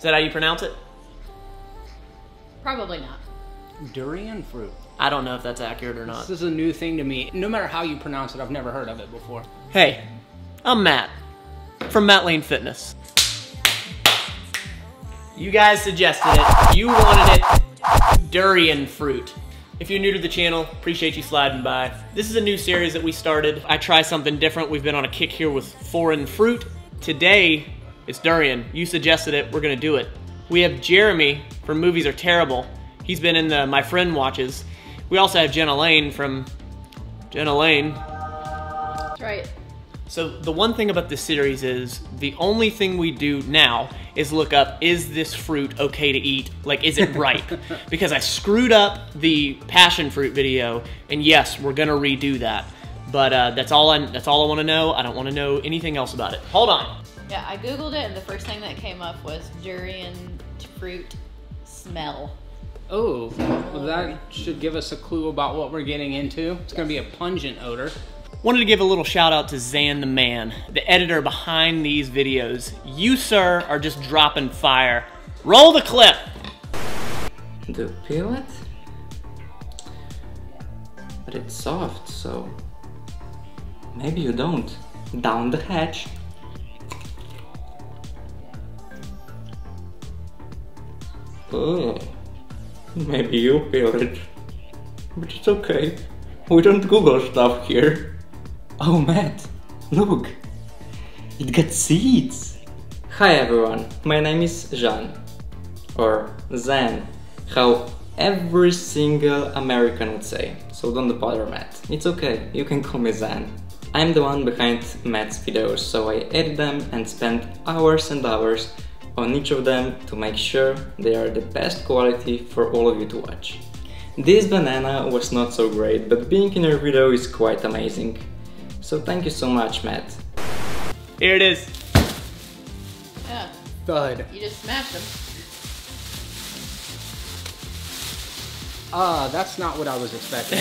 Is that how you pronounce it? Probably not. Durian fruit. I don't know if that's accurate or not. This is a new thing to me. No matter how you pronounce it, I've never heard of it before. Hey, I'm Matt from Matt Lane Fitness. You guys suggested it. You wanted it. Durian fruit. If you're new to the channel, appreciate you sliding by. This is a new series that we started. I try something different. We've been on a kick here with foreign fruit. Today, it's durian. You suggested it, we're gonna do it. We have Jeremy from Movies Are Terrible. He's been in the My Friend Watches. We also have Jenna Lane from Jenna Lane. That's right. So the one thing about this series is the only thing we do now is look up, is this fruit okay to eat? Like, is it ripe? Because I screwed up the passion fruit video, and yes, we're gonna redo that. But that's all I want to know. I don't want to know anything else about it. Hold on. Yeah, I Googled it and the first thing that came up was durian fruit smell. Oh, well, that should give us a clue about what we're getting into. It's gonna be a pungent odor. Wanted to give a little shout out to Zan the Man, the editor behind these videos. You, sir, are just dropping fire. Roll the clip. Do you feel it? But it's soft, so maybe you don't. Down the hatch. Oh, maybe you feel it. But it's okay. We don't Google stuff here. Oh, Matt, look. It got seeds. Hi everyone, my name is Jean. Or Zan. How every single American would say. So don't bother Matt. It's okay, you can call me Zan. I'm the one behind Matt's videos, so I edit them and spend hours and hours on each of them to make sure they are the best quality for all of you to watch. This banana was not so great, but being in your video is quite amazing. So thank you so much, Matt. Here it is. Yeah. Thud. You just smashed them. That's not what I was expecting.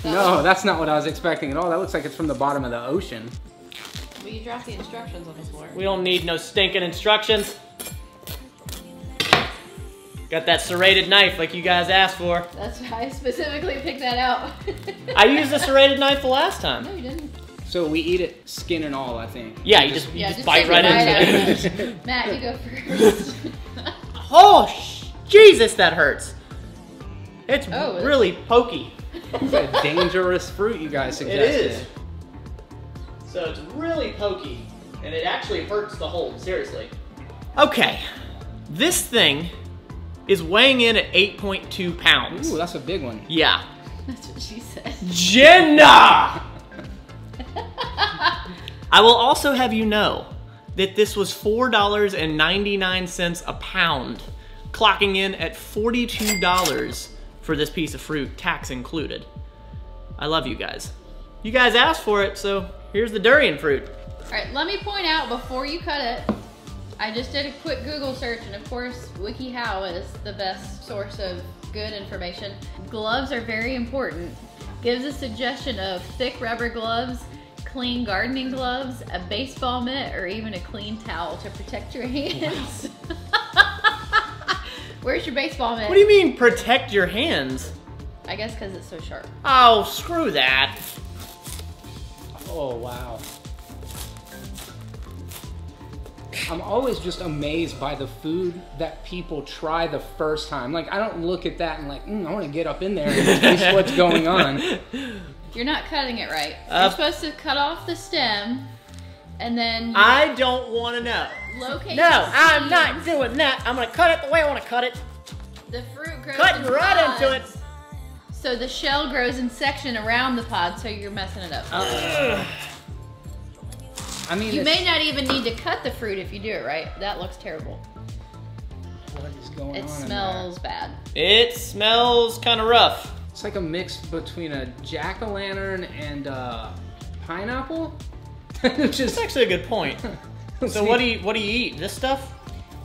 No, that's not what I was expecting at all. That looks like it's from the bottom of the ocean. Well, you dropped the instructions on the floor. We don't need no stinking instructions. Got that serrated knife like you guys asked for. That's why I specifically picked that out. I used a serrated knife the last time. No, you didn't. So we eat it skin and all, I think. Yeah, you just bite take right a into bite it. Matt, you go first. Oh, Jesus, that hurts. It's Oh, really pokey. It's a dangerous fruit you guys It suggested. is. So it's really pokey, and it actually hurts to hold, seriously. Okay, this thing is weighing in at 8.2 pounds. Ooh, that's a big one. Yeah. That's what she said. Jenna! I will also have you know that this was $4.99 a pound, clocking in at $42 for this piece of fruit, tax included. I love you guys. You guys asked for it, so here's the durian fruit. All right, let me point out before you cut it, I just did a quick Google search, and of course, WikiHow is the best source of good information. Gloves are very important. Gives a suggestion of thick rubber gloves, clean gardening gloves, a baseball mitt, or even a clean towel to protect your hands. Where's your baseball mitt? What do you mean, protect your hands? I guess because it's so sharp. Oh, screw that. Oh, wow. I'm always just amazed by the food that people try the first time. Like, I don't look at that and like, I want to get up in there and taste what's going on. You're not cutting it right. You're supposed to cut off the stem, and then I don't want to know. locate No, the I'm not seeds. doing that. I'm going to cut it the way I want to cut it. The fruit grows Cutting in right pods, into it. So the shell grows in section around the pod, so you're messing it up. I mean, You may not even need to cut the fruit if you do it right. That looks terrible. what is going on It in smells bad. It smells kind of rough. It's like a mix between a jack-o'-lantern and a pineapple. That's actually a good point. So what do you eat? This stuff?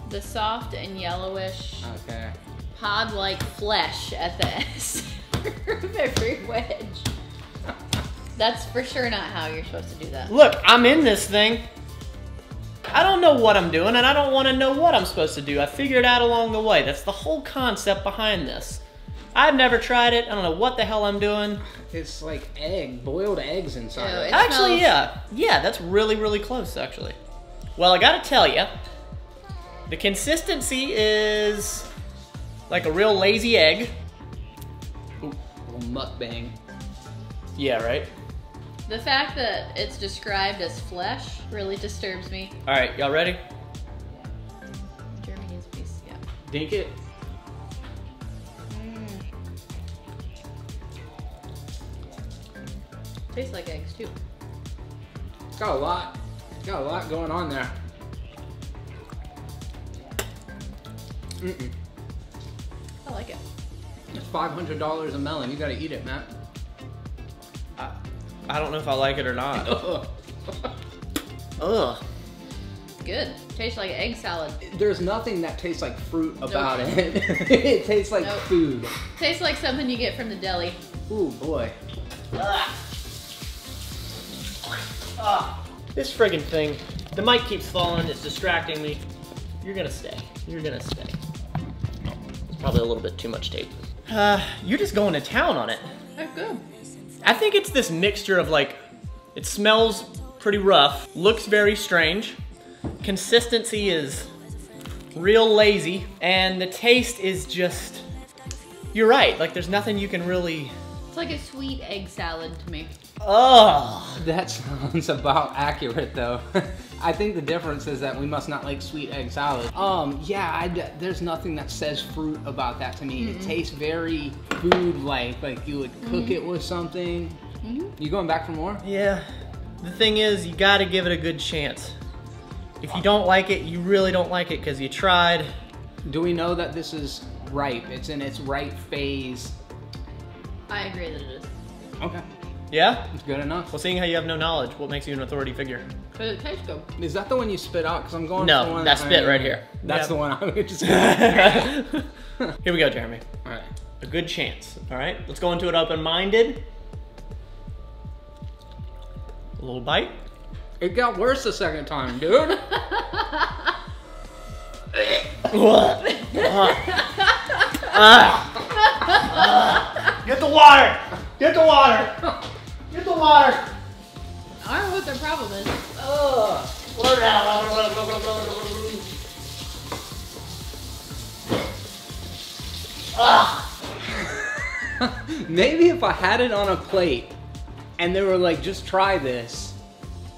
The soft and yellowish Okay. pod-like flesh at the center of every wedge. That's for sure not how you're supposed to do that. Look, I'm in this thing. I don't know what I'm doing, and I don't want to know what I'm supposed to do. I figured out along the way. That's the whole concept behind this. I've never tried it. I don't know what the hell I'm doing. It's like boiled eggs inside. Ew, it. Actually, smells- yeah, that's really, really close, actually. Well, I gotta tell you, the consistency is like a real lazy egg. Ooh, little mukbang. Yeah, right? The fact that it's described as flesh really disturbs me. All right, y'all ready? Jeremy needs a piece, yeah. Dink it. Tastes like eggs too. Got a lot going on there. I like it. It's $500 a melon. You gotta eat it, Matt. I don't know if I like it or not. Ugh. Good. Tastes like egg salad. There's nothing that tastes like fruit about Nope. it. It tastes like Nope. food. Tastes like something you get from the deli. Ooh, boy. This friggin' thing. The mic keeps falling. It's distracting me. You're gonna stay. You're gonna stay. It's probably a little bit too much tape. You're just going to town on it. That's good. I think it's this mixture of like, it smells pretty rough, looks very strange, consistency is real lazy, and the taste is just, you're right, like there's nothing you can really, It's like a sweet egg salad to me. oh. That sounds about accurate, though. I think the difference is that we must not like sweet egg salad. There's nothing that says fruit about that to me. It tastes very food-like you would cook it with something. You going back for more? Yeah, the thing is, you gotta give it a good chance. If you don't like it, you really don't like it because you tried. Do we know that this is ripe? It's in its ripe phase. I agree that it is. Okay, Yeah? it's good enough. Well, seeing how you have no knowledge, what makes you an authority figure? But it tastes good. Is that the one you spit out? Because I'm going No, for the one that's spit right here. That's Yep. the one I was just Here we go, Jeremy. All right. A good chance. All right, let's go into it open-minded. A little bite. It got worse the second time, dude. Get the water! Get the water! Get the water! I don't know what their problem is. Maybe if I had it on a plate and they were like, just try this,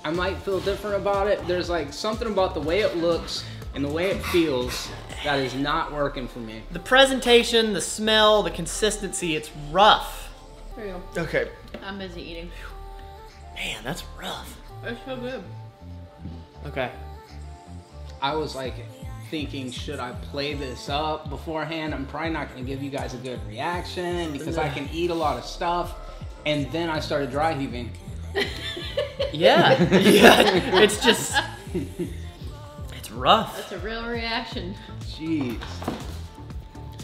I might feel different about it. There's like something about the way it looks and the way it feels that is not working for me. The presentation, the smell, the consistency, it's rough. There you Okay. go. I'm busy eating. Man, that's rough. It's so good. Okay. I was like thinking, should I play this up beforehand? I'm probably not gonna give you guys a good reaction because I can eat a lot of stuff. And then I started dry heaving. Yeah. Yeah. It's just, it's rough. That's a real reaction. Jeez. So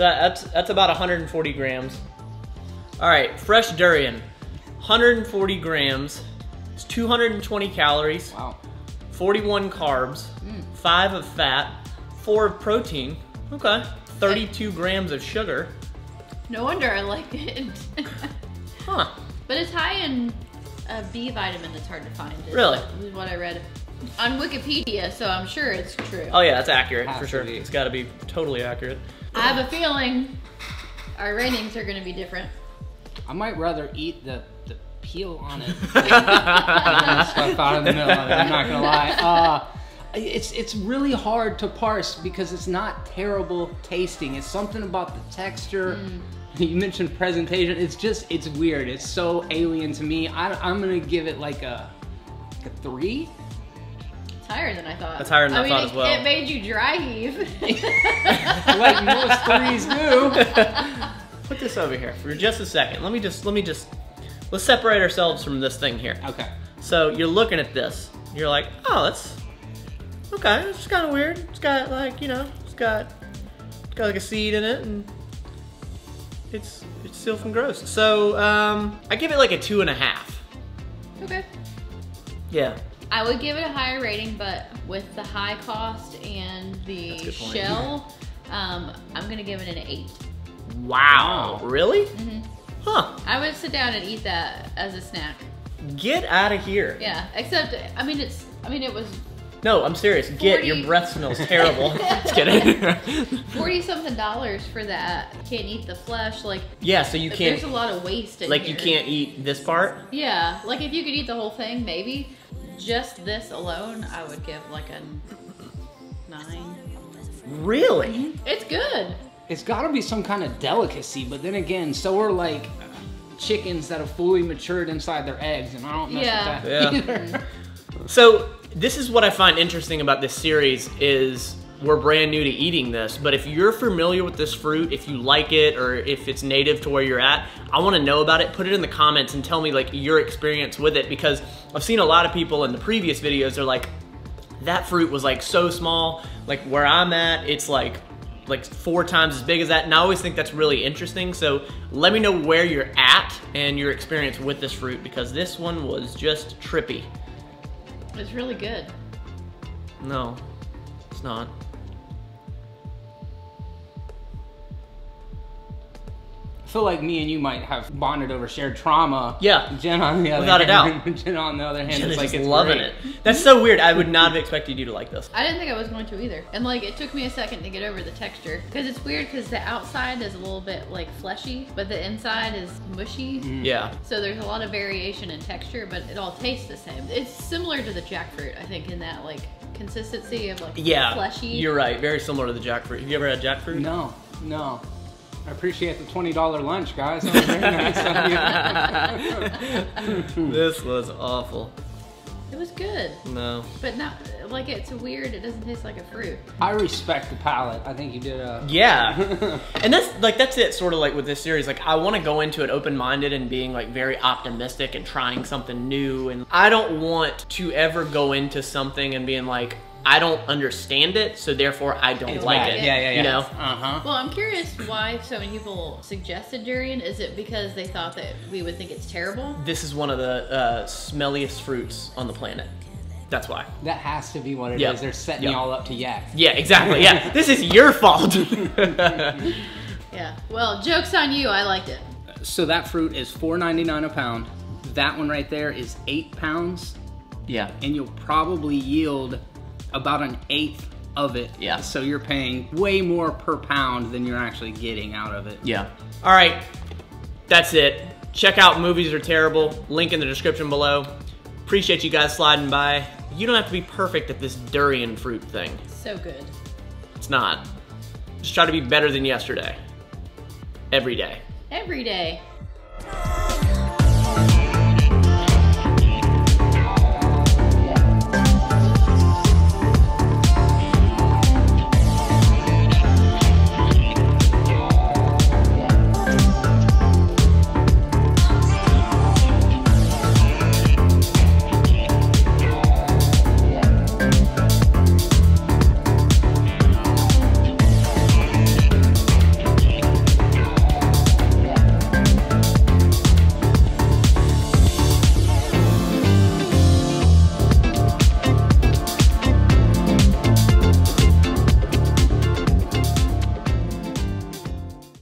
that's about 140 grams. All right, fresh durian, 140 grams. It's 220 calories, Wow. 41 carbs, 5 of fat, 4 of protein. Okay. 32 grams of sugar. No wonder I like it. Huh. But it's high in a B vitamin that's hard to find. Really? Is what I read on Wikipedia, so I'm sure it's true. Oh yeah, that's accurate Has for to sure. be. It's got to be totally accurate. I have a feeling our ratings are going to be different. I might rather eat the peel on it than stuff out of the middle of it, I'm not gonna lie. It's really hard to parse because it's not terrible tasting. It's something about the texture. You mentioned presentation. It's weird. It's so alien to me. I'm gonna give it like a 3. It's higher than I thought. That's higher than I thought as well. It made you dry heave. Like most 3s do. Put this over here for just a second. Let's separate ourselves from this thing here. Okay. So you're looking at this. You're like, oh, that's okay. It's kind of weird. It's got like, it's got like a seed in it, and it's still from gross. So I give it like a 2.5. Okay. Yeah. I would give it a higher rating, but with the high cost and That's a the good point. shell, I'm gonna give it an 8. Wow. Really? Mm-hmm. Huh. I would sit down and eat that as a snack. Get out of here. Yeah, except, it was No, I'm serious. Get, 40. your breath smells terrible. Just kidding. $40-something for that. You can't eat the flesh, like, Yeah, so you can't, there's a lot of waste in like here. you can't eat this part? Yeah, like if you could eat the whole thing, maybe. Just this alone, I would give like a 9. Really? It's good. It's got to be some kind of delicacy, but then again, so are like chickens that have fully matured inside their eggs, and I don't mess Yeah. with that Yeah. either. So this is what I find interesting about this series is we're brand new to eating this, but if you're familiar with this fruit, if you like it, or if it's native to where you're at, I want to know about it. Put it in the comments and tell me like your experience with it, because I've seen a lot of people in the previous videos, they're like, that fruit was like so small, like where I'm at, it's like 4 times as big as that, and I always think that's really interesting. So let me know where you're at and your experience with this fruit, because this one was just trippy. It's really good. No, it's not. I feel like me and you might have bonded over shared trauma. Yeah. Jen on the other Without a hand, doubt. Jen on the other hand Jenna's is like just it's loving great. it. That's so weird. I would not have expected you to like this. I didn't think I was going to either. And like, it took me a second to get over the texture. Because it's weird because the outside is a little bit like fleshy, but the inside is mushy. Yeah. So there's a lot of variation in texture, but it all tastes the same. It's similar to the jackfruit, I think, in that like consistency of like Yeah. fleshy. You're right. Very similar to the jackfruit. Have you ever had jackfruit? No, no. I appreciate the $20 lunch, guys. That was very nice of you. This was awful. It was good, No. but not like it's weird. It doesn't taste like a fruit. I respect the palate. I think you did a... Yeah. And that's it sort of like with this series. Like I want to go into it open-minded and being like very optimistic and trying something new. And I don't want to ever go into something and being like, I don't understand it, so therefore I don't It's like bad. it. Yeah. You know? Uh-huh. Well, I'm curious why so many people suggested durian. Is it because they thought that we would think it's terrible? This is one of the smelliest fruits on the planet. That's why. That has to be what it is. Yeah. They're setting Yeah. y'all up to yak. Yeah, exactly. Yeah, this is your fault. Yeah. Well, joke's on you. I liked it. So that fruit is $4.99 a pound. That one right there is 8 pounds, Yeah. and you'll probably yield about 1/8 of it. Yeah. So you're paying way more per pound than you're actually getting out of it. Yeah. All right. That's it. Check out Movies Are Terrible. Link in the description below. Appreciate you guys sliding by. You don't have to be perfect at this durian fruit thing. So good. It's not. Just try to be better than yesterday. Every day. Every day.